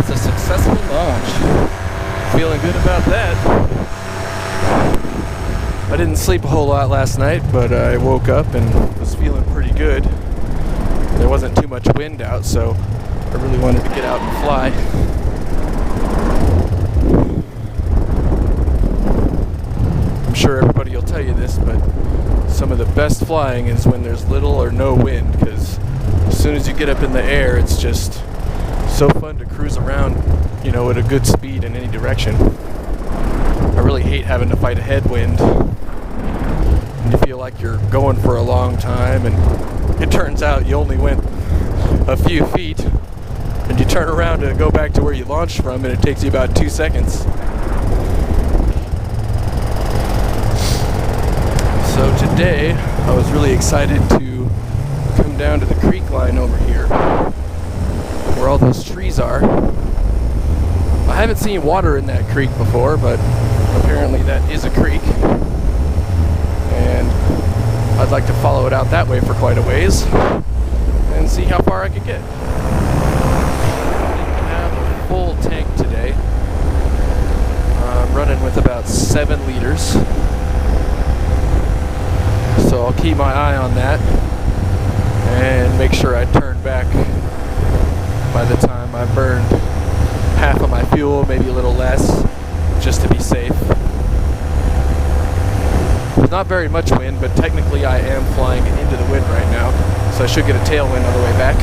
was a successful launch. Feeling good about that. I didn't sleep a whole lot last night, but I woke up and was feeling pretty good. There wasn't too much wind out, so I really wanted to get out and fly. I'm sure everybody will tell you this, but some of the best flying is when there's little or no wind, because as soon as you get up in the air, it's just so fun to cruise around, you know, at a good speed in any direction. I really hate having to fight a headwind. And you feel like you're going for a long time, and it turns out you only went a few feet, and you turn around to go back to where you launched from, and it takes you about 2 seconds. So today, I was really excited to come down to the creek line over here, where all those trees are. I haven't seen water in that creek before, but apparently that is a creek. And I'd like to follow it out that way for quite a ways and see how far I could get. I didn't have a full tank today. I'm running with about 7 liters. So I'll keep my eye on that and make sure I turn back by the time I burned half of my fuel, maybe a little less, just to be safe. There's not very much wind, but technically I am flying into the wind right now, so I should get a tailwind on the way back.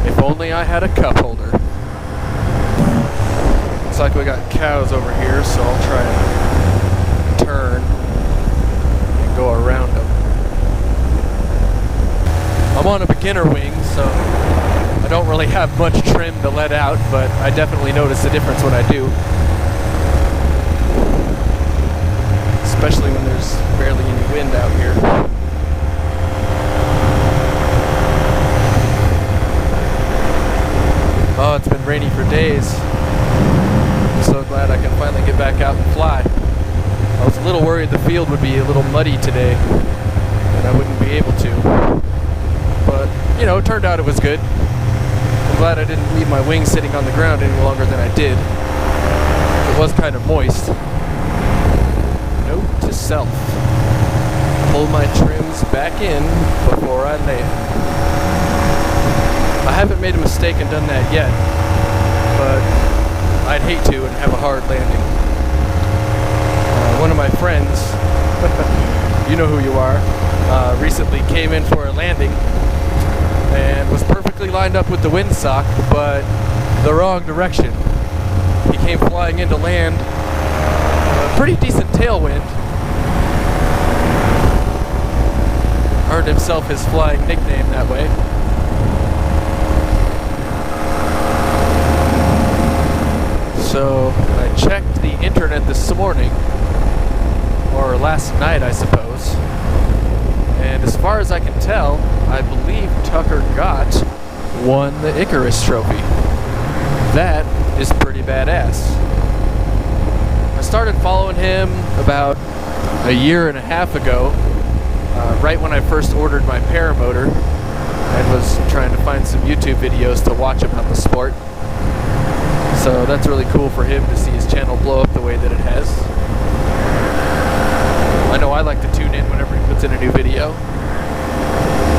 If only I had a cup holder. Looks like we got cows over here, so I'll try and turn and go around them. I'm on a beginner wing, so I don't really have much trim to let out, but I definitely notice the difference when I do. Especially when there's barely any wind out here. Oh, it's been rainy for days. I'm so glad I can finally get back out and fly. I was a little worried the field would be a little muddy today, and I wouldn't be able to. But, you know, it turned out it was good. I'm glad I didn't leave my wings sitting on the ground any longer than I did. It was kind of moist. Note to self. Pull my trims back in before I land. I haven't made a mistake and done that yet, but I'd hate to and have a hard landing. One of my friends, you know who you are, recently came in for a landing and was perfectly lined up with the windsock, but the wrong direction. He came flying into land, a pretty decent tailwind. Earned himself his flying nickname that way. So I checked the internet this morning, or last night I suppose, and as far as I can tell, I believe Tucker Gott won the Icarus Trophy. That is pretty badass. I started following him about a year and a half ago, right when I first ordered my paramotor, and was trying to find some YouTube videos to watch about the sport. So that's really cool for him to see his channel blow up the way that it has. I know I like to tune in whenever he puts in a new video.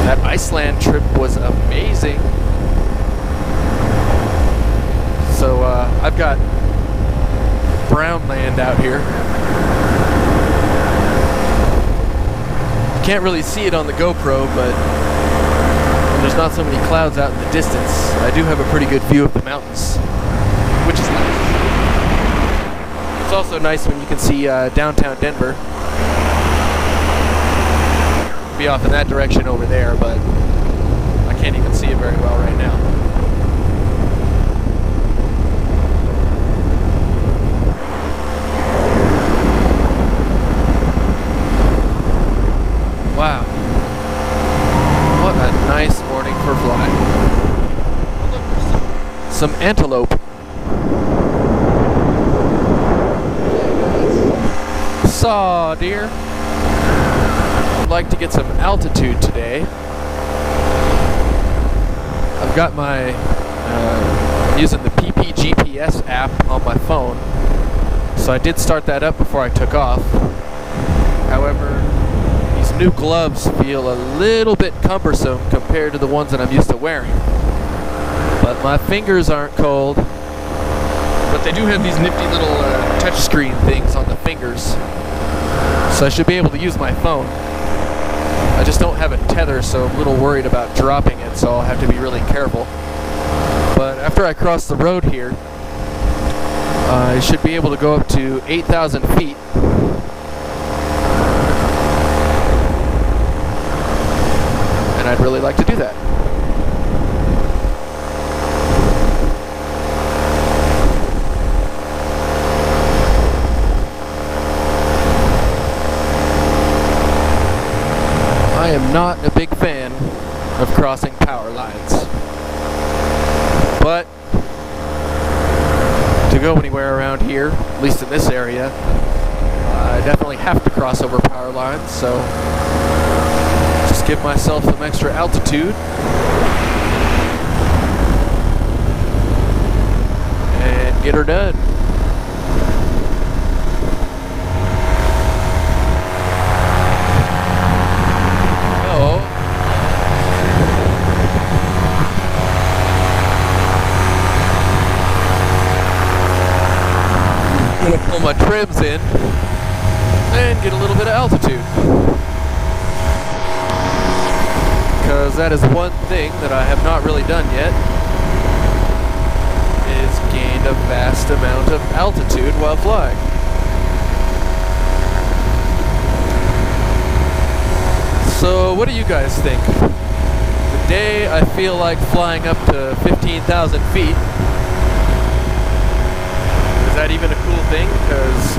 That Iceland trip was amazing. So I've got brown land out here. You can't really see it on the GoPro, but when there's not so many clouds out in the distance, I do have a pretty good view of the mountains, which is nice. It's also nice when you can see downtown Denver. Be off in that direction over there, but I can't even see it very well right now. Wow. What a nice morning for flying. Some antelope. Saw deer. I'd like to get some altitude today. got my using the PPGPS app on my phone, so I did start that up before I took off. However, these new gloves feel a little bit cumbersome compared to the ones that I'm used to wearing. But my fingers aren't cold. But they do have these nifty little touchscreen things on the fingers, so I should be able to use my phone. I just don't have a tether, so I'm a little worried about dropping it, so I'll have to be really careful. But after I cross the road here, I should be able to go up to 8,000 feet. And I'd really like to do that. I am not a big fan of crossing power lines, but to go anywhere around here, at least in this area, I definitely have to cross over power lines, so just give myself some extra altitude and get her done. I'm gonna pull my trims in and get a little bit of altitude, because that is one thing that I have not really done yet, is gained a vast amount of altitude while flying. So what do you guys think? The day I feel like flying up to 15,000 feet, is that even a cool thing? Because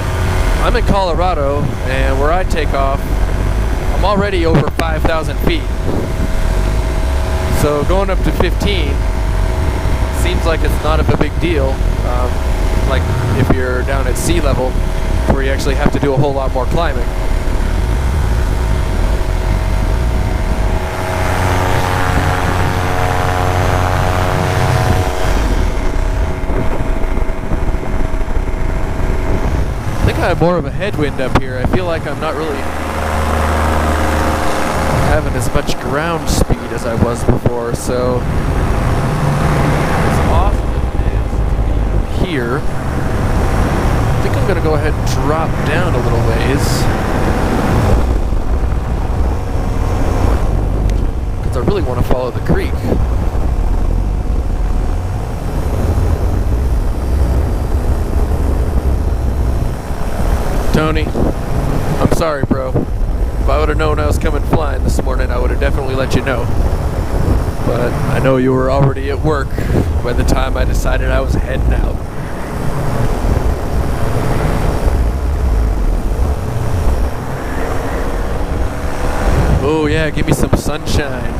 I'm in Colorado, and where I take off, I'm already over 5,000 feet. So going up to 15 seems like it's not a big deal. Like if you're down at sea level, where you actually have to do a whole lot more climbing. I have more of a headwind up here. I feel like I'm not really having as much ground speed as I was before, so as awesome as it is to be here, I think I'm going to go ahead and drop down a little ways, because I really want to follow the creek. Tony, I'm sorry, bro. If I would have known I was coming flying this morning, I would have definitely let you know. But I know you were already at work by the time I decided I was heading out. Oh yeah, give me some sunshine.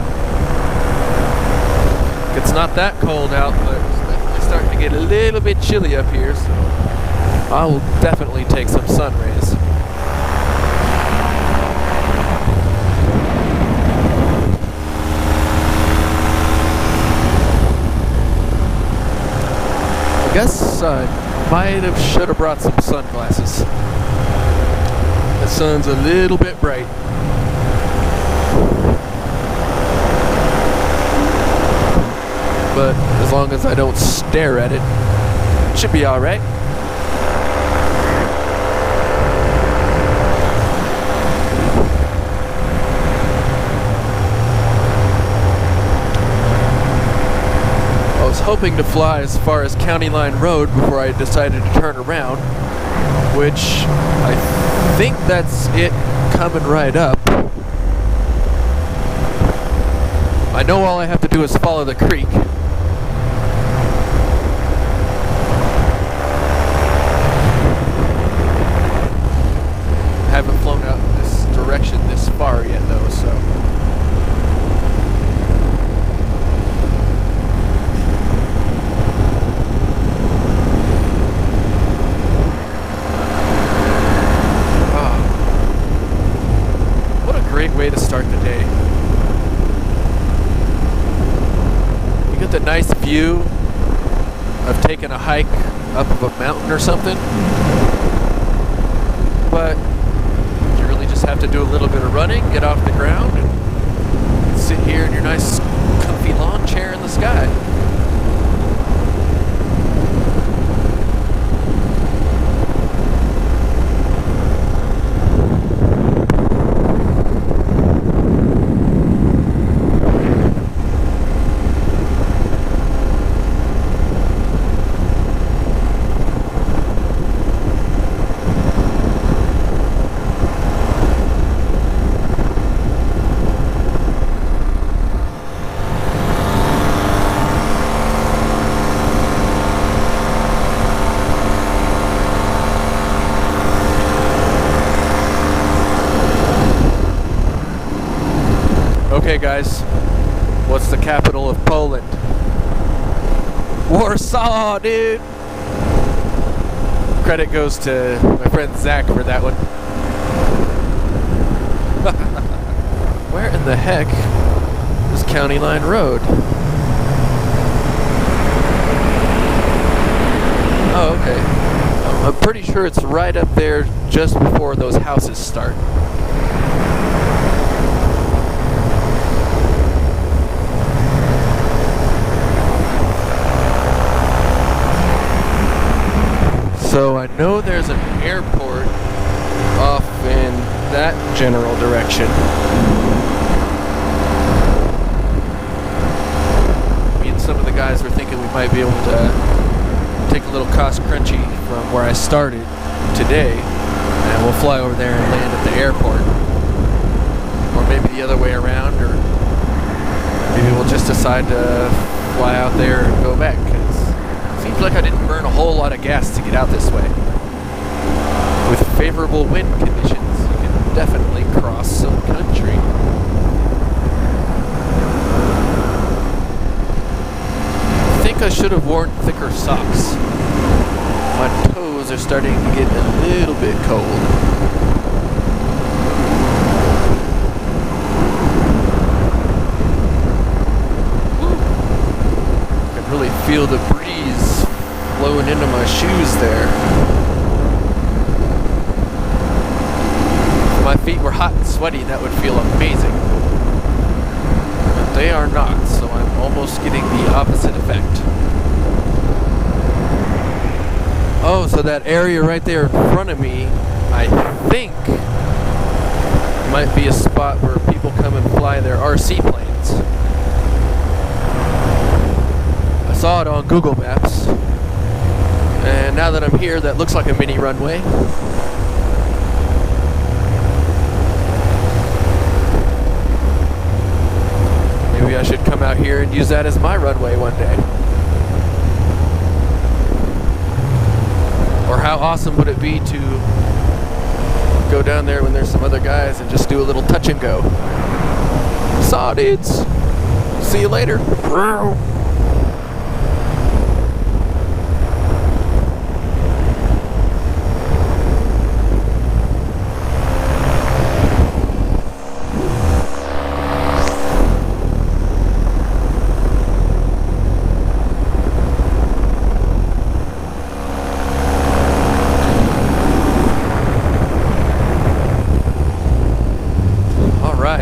It's not that cold out, but it's definitely starting to get a little bit chilly up here, so I will definitely take some sun rays. I guess I should have brought some sunglasses. The sun's a little bit bright. But as long as I don't stare at it should be alright. I was hoping to fly as far as County Line Road before I decided to turn around, which I think that's it coming right up. I know all I have to do is follow the creek. I haven't flown out in this direction this far yet though, so. Way to start the day. You get with a nice view of taking a hike up of a mountain or something. But you really just have to do a little bit of running, get off the ground, and sit here in your nice comfy lawn chair in the sky. Okay guys, what's the capital of Poland? Warsaw, dude! Credit goes to my friend Zach for that one. Where in the heck is County Line Road? Oh, okay. I'm pretty sure it's right up there just before those houses start. So I know there's an airport off in that general direction. Me and some of the guys were thinking we might be able to take a little cost crunchy from where I started today, and we'll fly over there and land at the airport. Or maybe the other way around, or maybe we'll just decide to fly out there and go back. Seems like I didn't burn a whole lot of gas to get out this way. With favorable wind conditions, you can definitely cross some country. I think I should have worn thicker socks. My toes are starting to get a little bit cold. I can really feel the breeze blowing into my shoes there. If my feet were hot and sweaty, that would feel amazing. But they are not, so I'm almost getting the opposite effect. Oh, so that area right there in front of me, I think, might be a spot where people come and fly their RC planes. I saw it on Google Maps. And now that I'm here, that looks like a mini runway. Maybe I should come out here and use that as my runway one day. Or how awesome would it be to go down there when there's some other guys and just do a little touch and go. Saw dudes. See you later.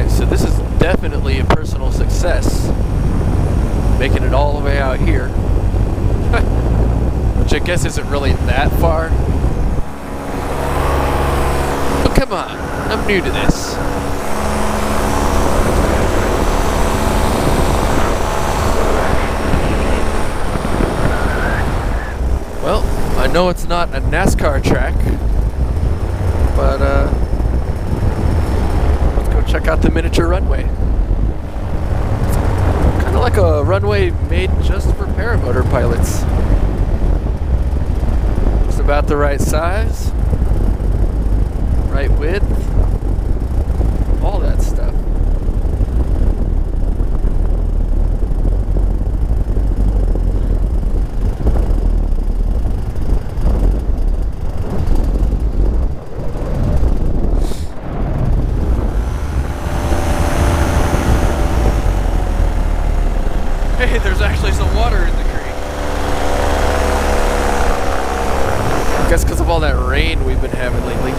So this is definitely a personal success, making it all the way out here, which I guess isn't really that far. But come on, I'm new to this. Well, I know it's not a NASCAR track, but check out the miniature runway. Kind of like a runway made just for paramotor pilots. It's about the right size, right width, all that stuff. Hey, there's actually actually some water in the creek. I guess because of all that rain we've been having lately.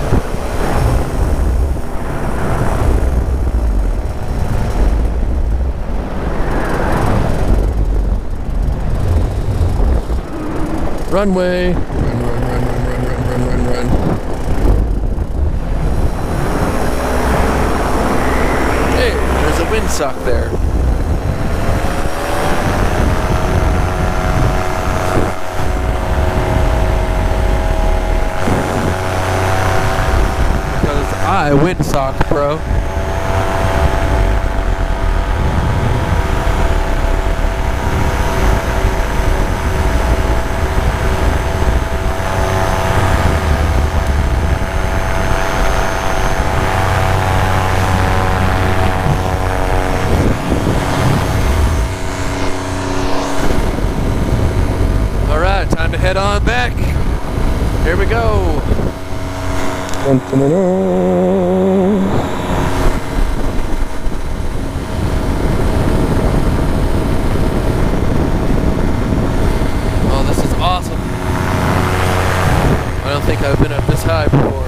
Runway. Run. Hey, there's a windsock there. Because I windsock, bro. Time to head on back. Here we go. Oh, this is awesome. I don't think I've been up this high before.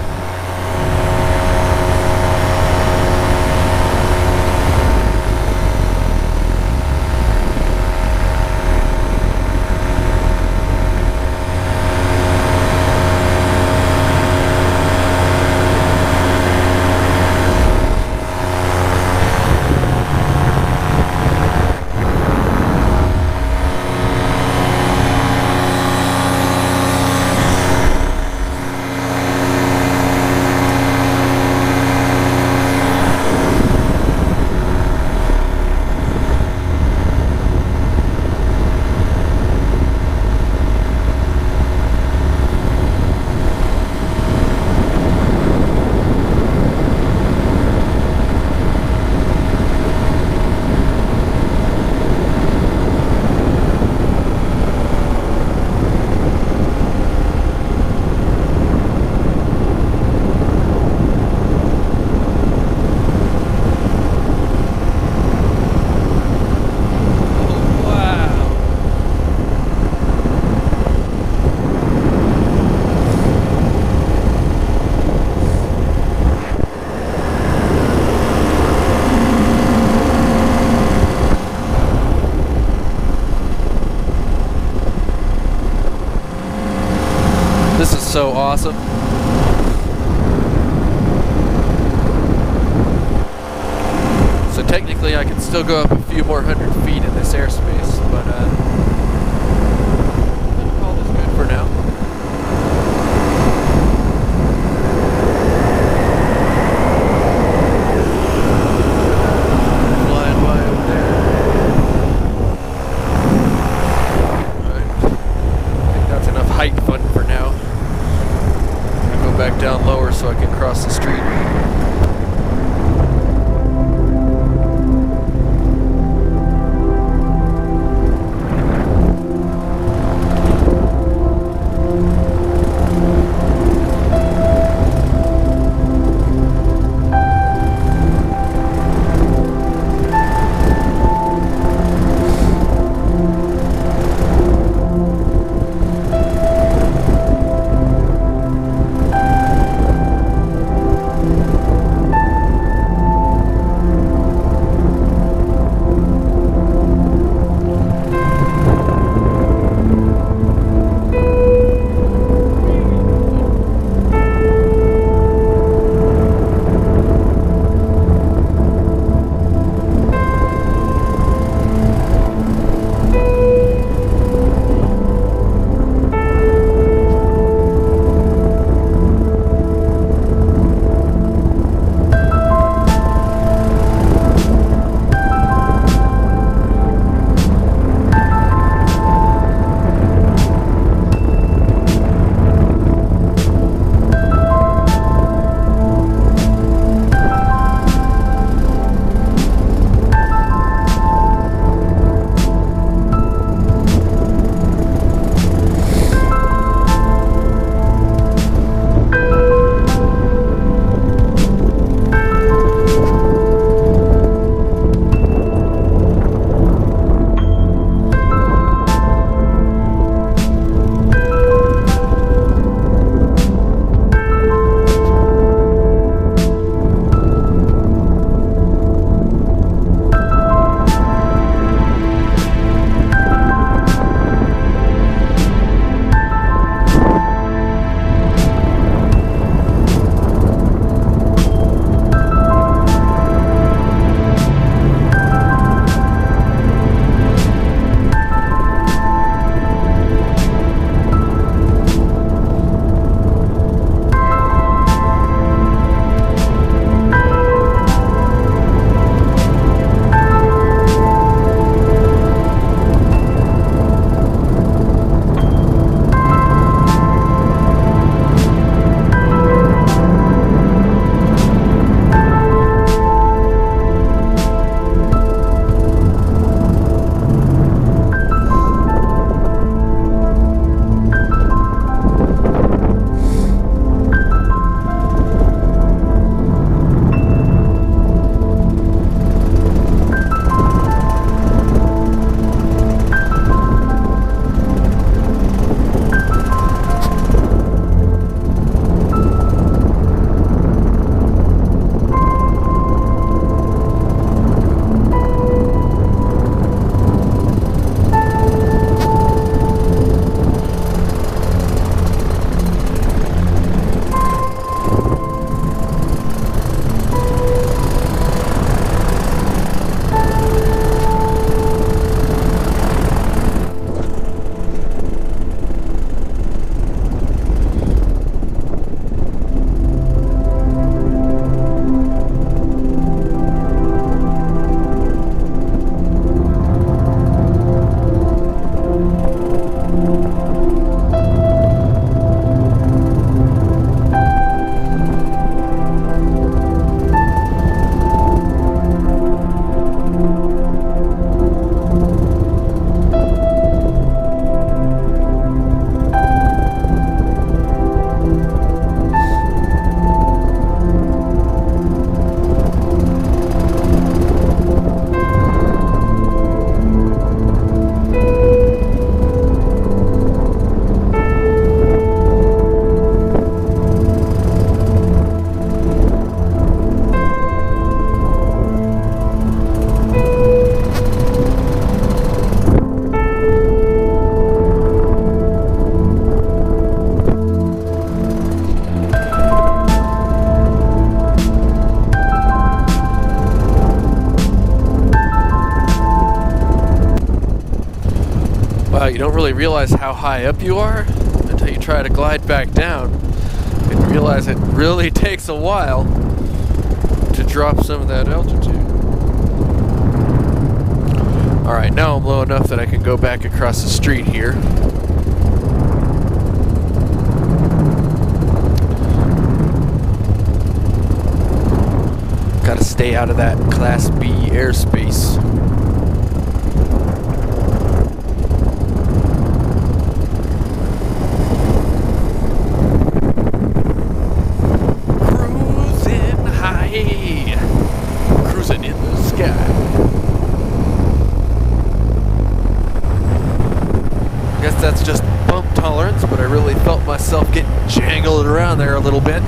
This is so awesome. So technically I can still go up a few more 100 feet in this airspace, but I'll call this good for now. Flying by over there. Alright. I think that's enough height fun for now. Back down lower so I can cross the street. You don't really realize how high up you are until you try to glide back down and realize it really takes a while to drop some of that altitude. Alright, now I'm low enough that I can go back across the street here. Gotta stay out of that Class B airspace. Cruising high, cruising in the sky. Guess that's just bump tolerance, but I really felt myself getting jangled around there a little bit.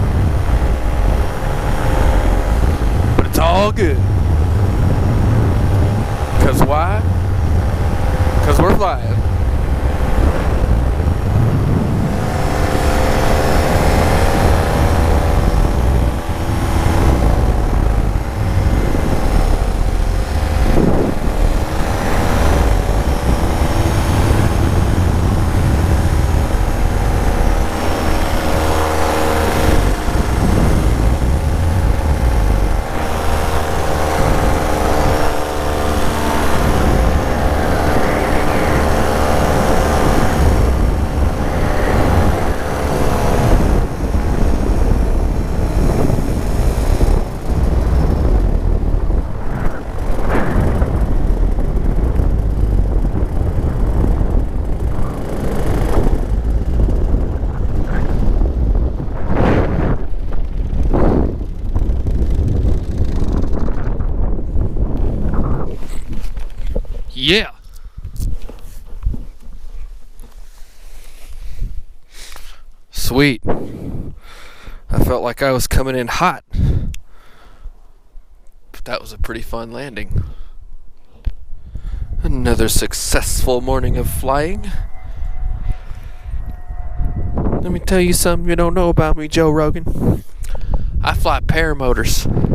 It's all good. Cause why? Cause we're flying. Yeah. Sweet. I felt like I was coming in hot. But that was a pretty fun landing. Another successful morning of flying. Let me tell you something you don't know about me, Joe Rogan. I fly paramotors.